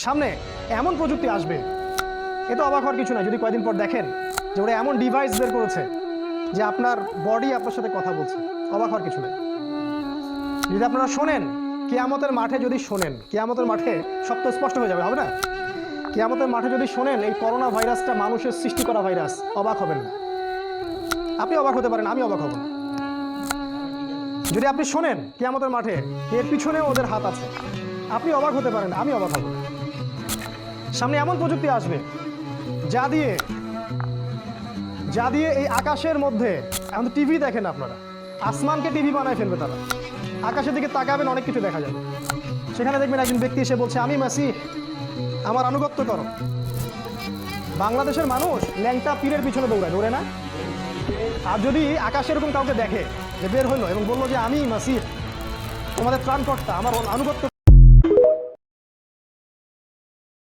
সামনে এমন প্রযুক্তি আসবে, এ তো অবাক হওয়ার কিছু না যদি কয়েকদিন পর দেখেন যে ওরা এমন ডিভাইস বের করেছে যে আপনার বডি আপনার সাথে কথা বলছে। অবাক হওয়ার কিছু নেই। যদি আপনারা শোনেন কিয়ামতের মাঠে, যদি শোনেন কিয়ামতের মাঠে সব তো স্পষ্ট হয়ে যাবে, হবে না? কিয়ামতের মাঠে যদি শোনেন এই করোনা ভাইরাসটা মানুষের সৃষ্টি করা ভাইরাস, অবাক হবেন না। আপনি অবাক হতে পারেন, আমি অবাক হব না। যদি আপনি শোনেন কিয়ামতের মাঠে এর পিছনে ওদের হাত আছে, আপনি অবাক হতে পারেন, আমি অবাক হব না। সামনে এমন প্রযুক্তি আসবে যা দিয়ে এই আকাশের মধ্যে, এখন টিভি দেখেন আপনারা, আসমানকে টিভি বানায় ফেলবে তারা। আকাশের দিকে তাকাবেন, অনেক কিছু দেখা যাবে। সেখানে দেখবেন একজন ব্যক্তি এসে বলছে, আমি মাসিহ, আমার আনুগত্য করো। বাংলাদেশের মানুষ ল্যাংটা পীরের পিছনে দৌড়ে না? আর যদি আকাশে এরকম কাউকে দেখে যে বের হইলো এবং বললো যে আমি মাসিহ, তোমাদের ত্রাণকর্তা, আমার আনুগত্য